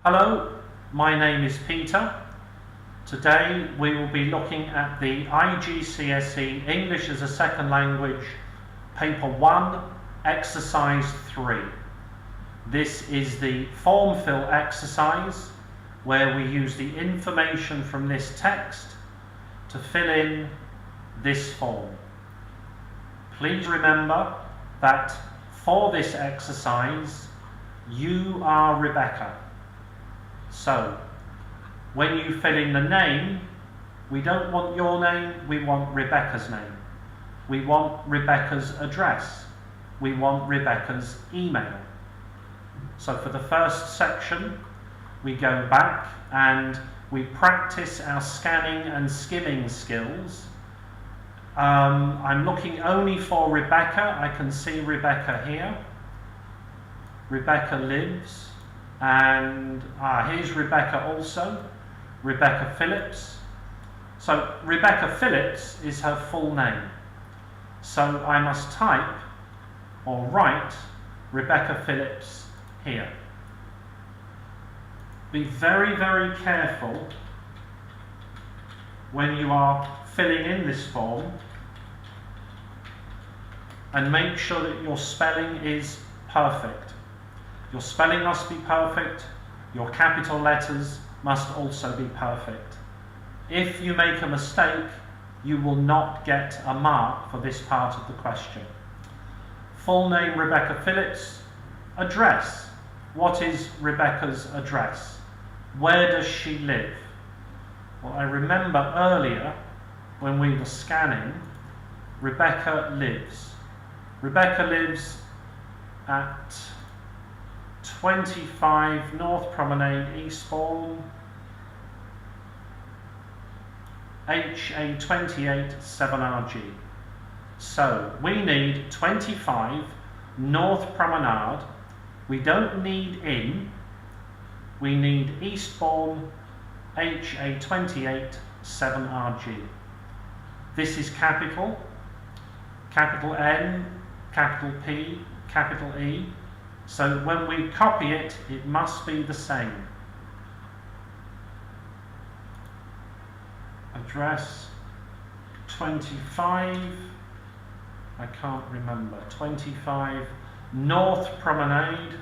Hello, my name is Peter. Today we will be looking at the IGCSE English as a Second Language Paper 1, Exercise 3. This is the form fill exercise where we use the information from this text to fill in this form. Please remember that for this exercise you are Rebecca. So, when you fill in the name, we don't want your name, we want Rebecca's name. We want Rebecca's address. We want Rebecca's email. So for the first section, we go back and we practice our scanning and skimming skills. I'm looking only for Rebecca. I can see Rebecca here. Rebecca lives. And here's Rebecca also, Rebecca Phillips. So Rebecca Phillips is her full name. So I must type or write Rebecca Phillips here. Be very, very careful when you are filling in this form and make sure that your spelling is perfect. Your spelling must be perfect, your capital letters must also be perfect. If you make a mistake, you will not get a mark for this part of the question. Full name Rebecca Phillips. Address. What is Rebecca's address? Where does she live? Well, I remember earlier when we were scanning, Rebecca lives. Rebecca lives at 25 North Promenade, Eastbourne, HA28 7RG. So we need 25 North Promenade. We don't need in, we need Eastbourne, HA28 7RG. This is capital, capital N, capital P, capital E. So when we copy it, it must be the same. Address 25, I can't remember, 25 North Promenade.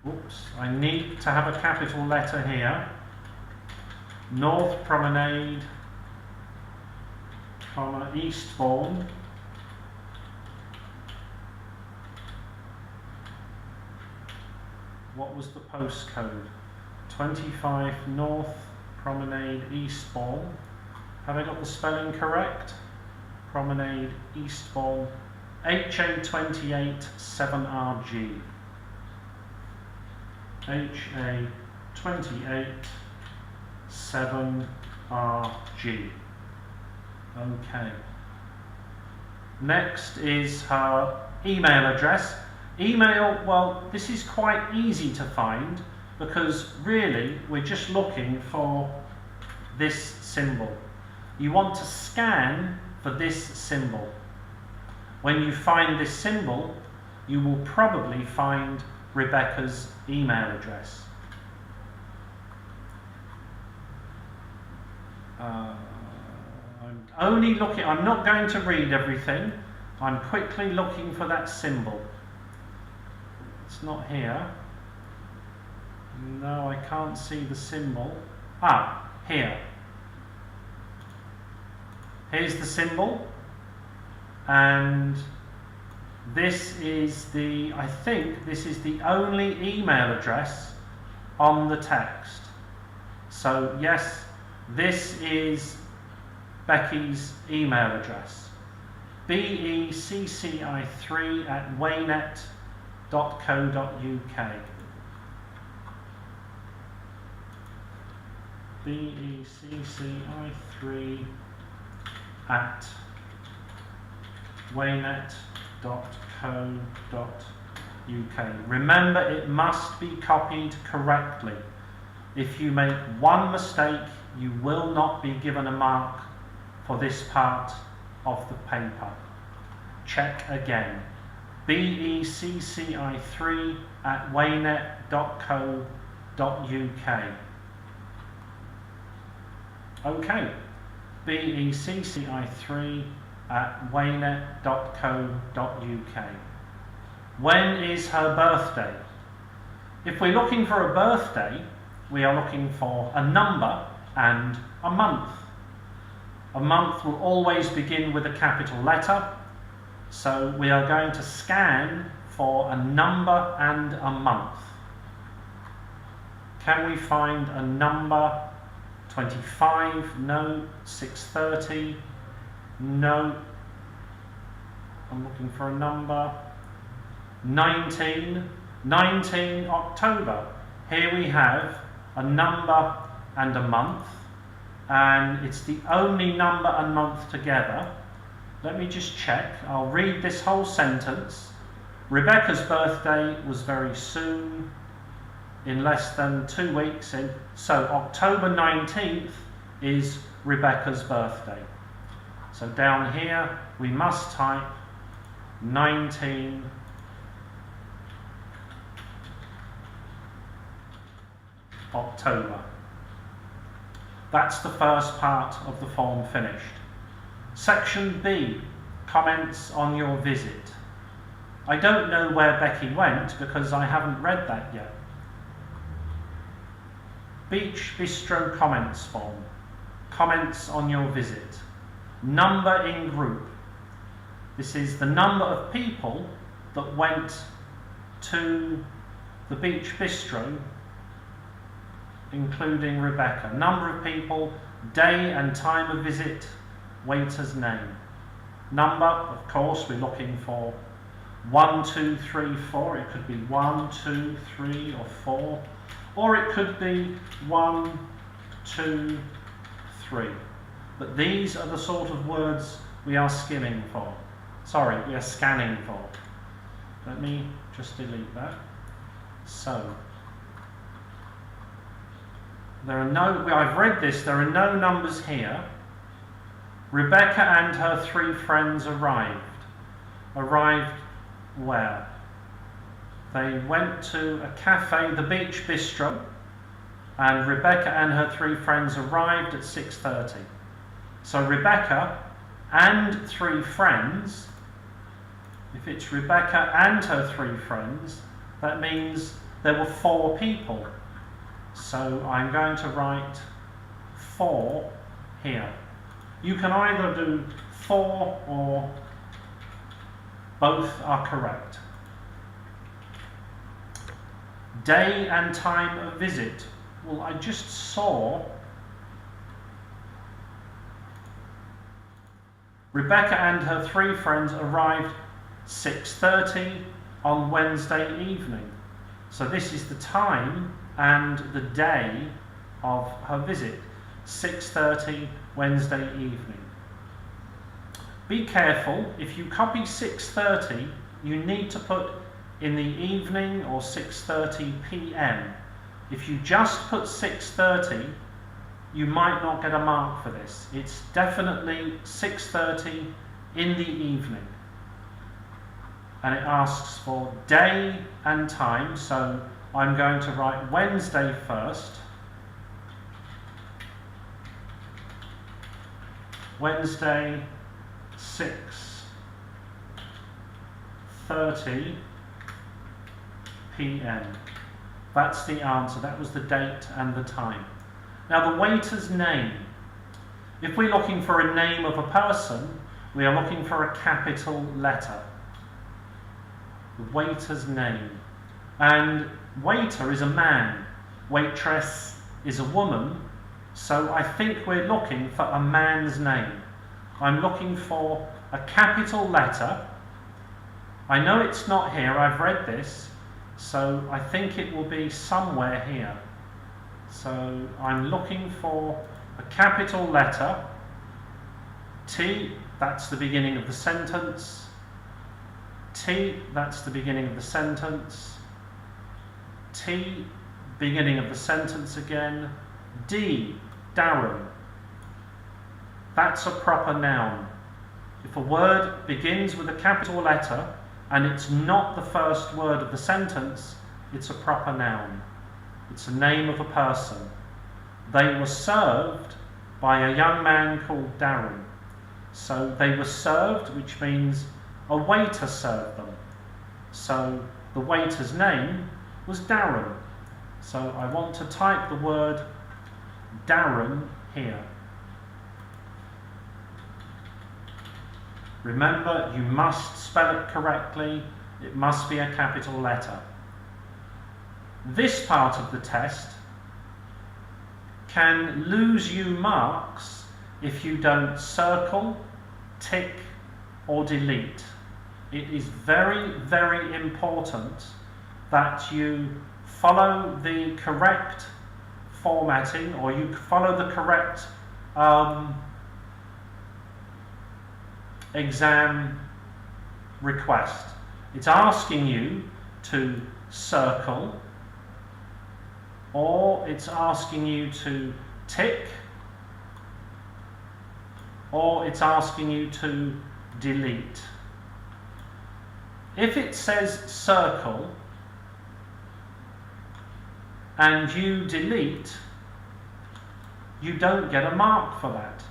Oops, I need to have a capital letter here. North Promenade, Eastbourne, what was the postcode? 25 North Promenade, Eastbourne. Have I got the spelling correct? Promenade, Eastbourne, HA28 7RG. HA28 7RG. Okay. Next is her email address. Email, well, this is quite easy to find because really we're just looking for this symbol. You want to scan for this symbol. When you find this symbol, you will probably find Rebecca's email address. I'm not going to read everything. I'm quickly looking for that symbol. It's not here. No, I can't see the symbol. Here. Here's the symbol. And this is I think this is the only email address on the text. So yes, this is Becky's email address. becci3@waynet.co.uk. becci3@waynet.co.uk. Remember, it must be copied correctly. If you make one mistake, you will not be given a mark for this part of the paper. check again. becci3@waynet.co.uk. Okay, becci3@waynet.co.uk. When is her birthday? If we're looking for a birthday, we are looking for a number and a month. A month will always begin with a capital letter, so we are going to scan for a number and a month. Can we find a number? 25, no. 6:30, no. I'm looking for a number. 19 October. Here we have a number and a month, and it's the only number and month together. Let me just check. I'll read this whole sentence. Rebecca's birthday was very soon, in less than 2 weeks. So October 19th is Rebecca's birthday. So down here we must type 19 October. That's the first part of the form finished. Section B, comments on your visit. I don't know where Becky went because I haven't read that yet. Beach Bistro comments form. Comments on your visit. Number in group. This is the number of people that went to the Beach Bistro, including Rebecca. Number of people, day and time of visit, waiter's name. Number, of course, we're looking for 1, 2, 3, 4. It could be 1, 2, 3 or 4. Or it could be 1, 2, 3. But these are the sort of words we are skimming for. Sorry, we are scanning for. Let me just delete that. So, there are no, I've read this, there are no numbers here. Rebecca and her 3 friends arrived. Arrived where? They went to a cafe, the Beach Bistro, and Rebecca and her 3 friends arrived at 6:30. So Rebecca and 3 friends, if it's Rebecca and her 3 friends, that means there were 4 people. So I'm going to write 4 here. You can either do 4 or both are correct. Day and time of visit. Well, I just saw Rebecca and her 3 friends arrived 6:30 on Wednesday evening. So this is the time and the day of her visit. 6:30 Wednesday evening. Be careful, if you copy 6:30, you need to put in the evening or 6:30 p.m. If you just put 6:30, you might not get a mark for this. It's definitely 6:30 in the evening. And it asks for day and time, so I'm going to write Wednesday first. Wednesday, 6:30 p.m. That's the answer. That was the date and the time. Now the waiter's name. If we're looking for a name of a person, we are looking for a capital letter. The waiter's name. And waiter is a man. Waitress is a woman. So I think we're looking for a man's name. I'm looking for a capital letter. I know it's not here, I've read this, so I think it will be somewhere here. So I'm looking for a capital letter. T, that's the beginning of the sentence. T, that's the beginning of the sentence. T, beginning of the sentence again. D, Darren. That's a proper noun. If a word begins with a capital letter and it's not the first word of the sentence, it's a proper noun. It's a name of a person. They were served by a young man called Darren. So they were served, which means a waiter served them. So the waiter's name was Darren. So I want to type the word Darren here. Remember, you must spell it correctly. It must be a capital letter. This part of the test can lose you marks if you don't circle, tick, or delete. It is very, very important that you follow the correct formatting, or you follow the correct exam request. It's asking you to circle, or it's asking you to tick, or it's asking you to delete. If it says circle and you delete, you don't get a mark for that.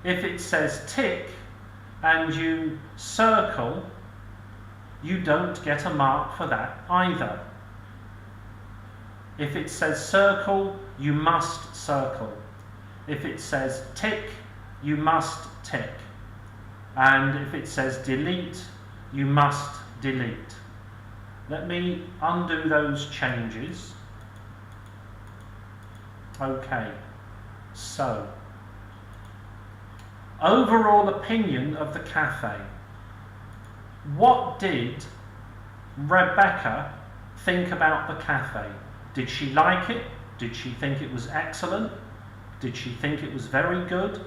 If it says tick and you circle, you don't get a mark for that either. If it says circle, you must circle. If it says tick, you must tick. And if it says delete, you must delete. Let me undo those changes. Okay, so overall opinion of the cafe. What did Rebecca think about the cafe? Did she like it? Did she think it was excellent? Did she think it was very good?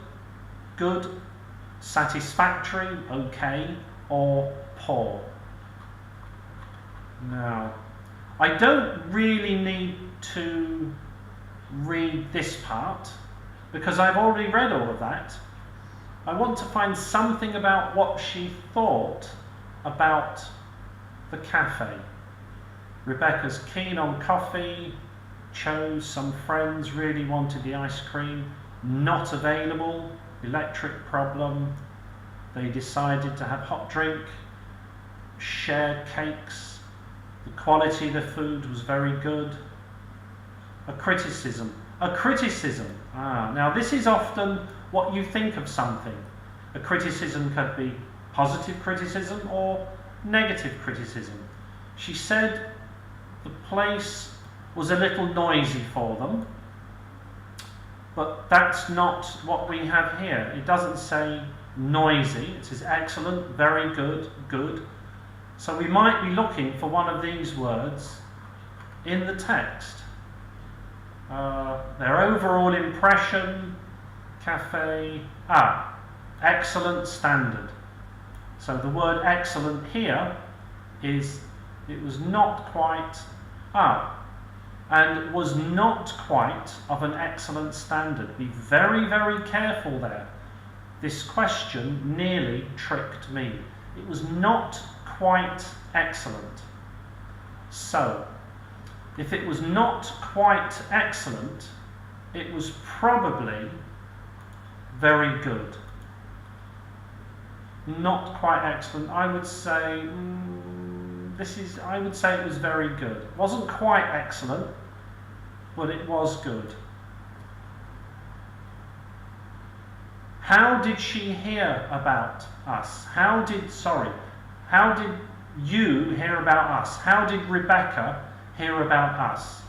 Good, satisfactory, okay, or poor? Now, I don't really need to read this part because I've already read all of that. I want to find something about what she thought about the cafe. Rebecca's keen on coffee, chose some friends really wanted the ice cream, not available, electric problem. They decided to have hot drink, shared cakes, the quality of the food was very good. A criticism. Now this is often what you think of something. A criticism could be positive criticism or negative criticism. She said the place was a little noisy for them, but that's not what we have here. It doesn't say noisy, it says excellent, very good, good. So we might be looking for one of these words in the text. Their overall impression, cafe, excellent standard. So the word excellent here is, it was not quite, and was not quite of an excellent standard. Be very, very careful there. This question nearly tricked me. It was not quite excellent. So, if it was not quite excellent, it was probably very good. Not quite excellent. I would say I would say it was very good. It wasn't quite excellent, but it was good. How did she hear about us? How did you hear about us? How did Rebecca hear about us?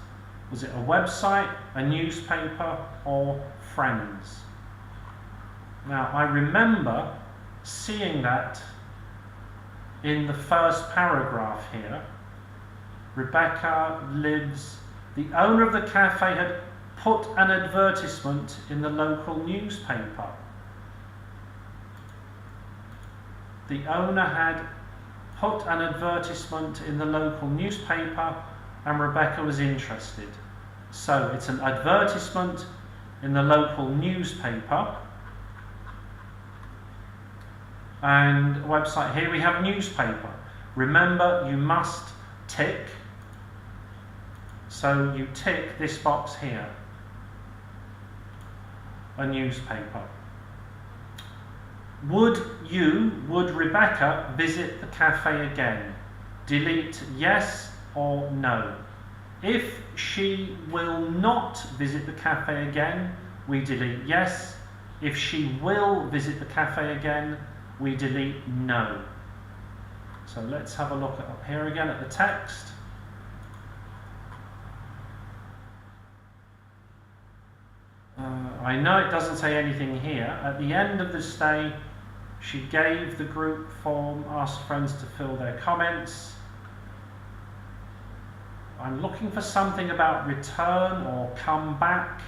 Was it a website, a newspaper, or friends? Now, I remember seeing that in the first paragraph here. Rebecca lives, the owner of the cafe had put an advertisement in the local newspaper. The owner had put an advertisement in the local newspaper and Rebecca was interested. So it's an advertisement in the local newspaper And website, here we have newspaper. Remember, you must tick. So you tick this box here. A newspaper. Would Rebecca visit the cafe again? Delete yes or no. If she will not visit the cafe again, we delete yes. If she will visit the cafe again, we delete no. So let's have a look up here again at the text. I know it doesn't say anything here. At the end of this day, she gave the group form, asked friends to fill their comments. I'm looking for something about return or come back.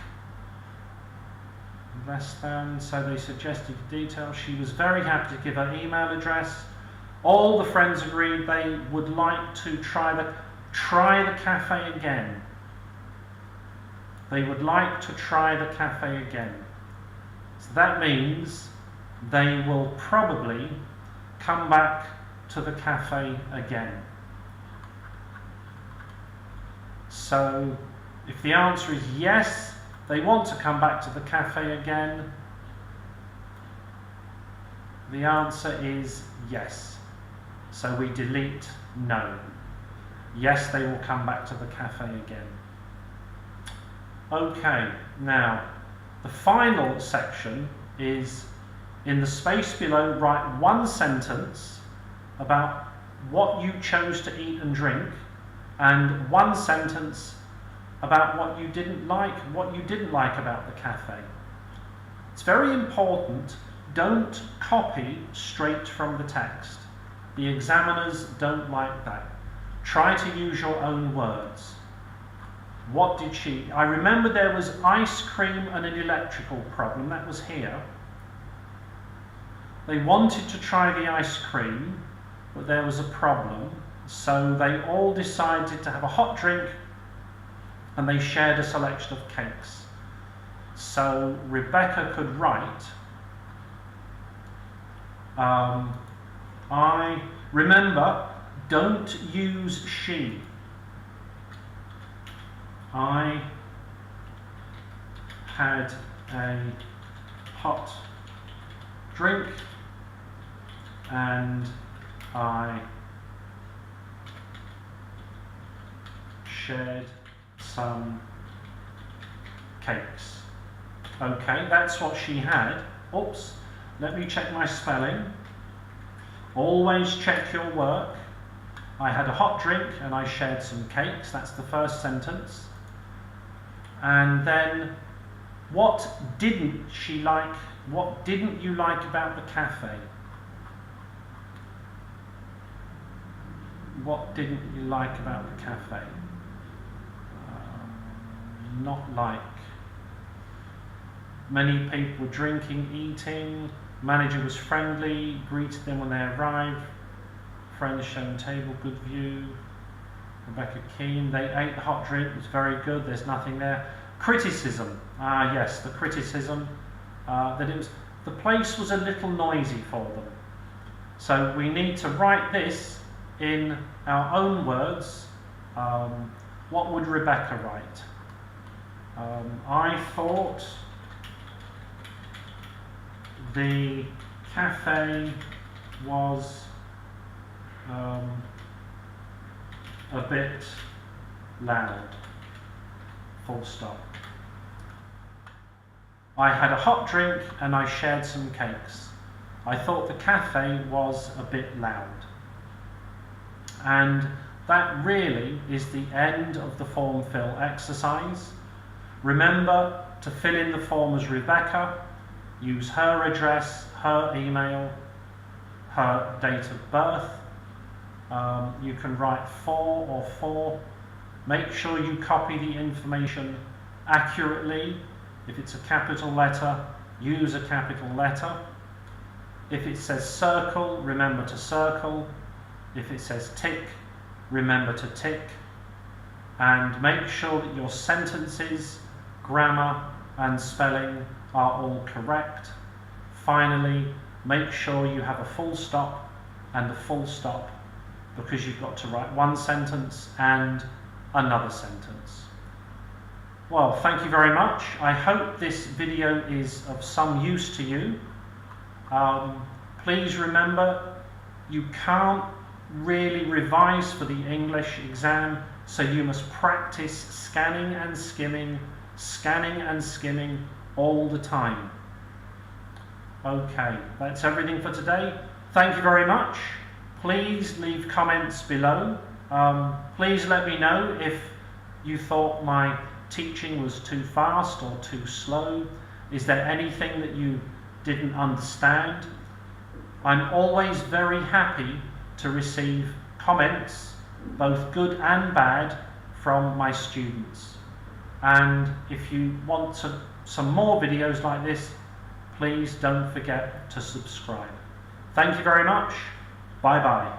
Less than, so they suggested details. She was very happy to give her email address. All the friends agreed they would like to try the cafe again. They would like to try the cafe again. So that means they will probably come back to the cafe again. So if the answer is yes, they want to come back to the cafe again, the answer is yes. So we delete no. Yes, they will come back to the cafe again. Okay, now the final section is in the space below, write one sentence about what you chose to eat and drink, and one sentence about what you didn't like about the cafe. It's very important, don't copy straight from the text. The examiners don't like that. Try to use your own words. What did she... I remember there was ice cream and an electrical problem. That was here. They wanted to try the ice cream, but there was a problem. So they all decided to have a hot drink and they shared a selection of cakes. So Rebecca could write, I remember, don't use she. I had a hot drink and I shared some cakes. Okay, that's what she had. Oops, let me check my spelling. Always check your work. I had a hot drink and I shared some cakes. That's the first sentence. And then, what didn't she like? What didn't you like about the cafe? What didn't you like about the cafe? Not like. Many people were drinking, eating. Manager was friendly, greeted them when they arrived. Friends shown table, good view. Rebecca keen. They ate the hot drink, it was very good, there's nothing there. Criticism. Yes, the criticism. That it was, the place was a little noisy for them. So we need to write this in our own words. What would Rebecca write? I thought the cafe was a bit loud. Full stop. I had a hot drink and I shared some cakes. I thought the cafe was a bit loud. And that really is the end of the form fill exercise. Remember to fill in the form as Rebecca, use her address, her email, her date of birth. You can write for or for. Make sure you copy the information accurately. If it's a capital letter, use a capital letter. If it says circle, remember to circle. If it says tick, remember to tick. And make sure that your sentences, grammar and spelling are all correct. Finally, make sure you have a full stop and a full stop, because you've got to write one sentence and another sentence. Well, thank you very much. I hope this video is of some use to you. Please remember, you can't really revise for the English exam, so you must practice scanning and skimming all the time. Okay, that's everything for today. Thank you very much. Please leave comments below. Please let me know if you thought my teaching was too fast or too slow. Is there anything that you didn't understand? I'm always very happy to receive comments, both good and bad, from my students. And if you want some more videos like this, please don't forget to subscribe. Thank you very much. Bye bye.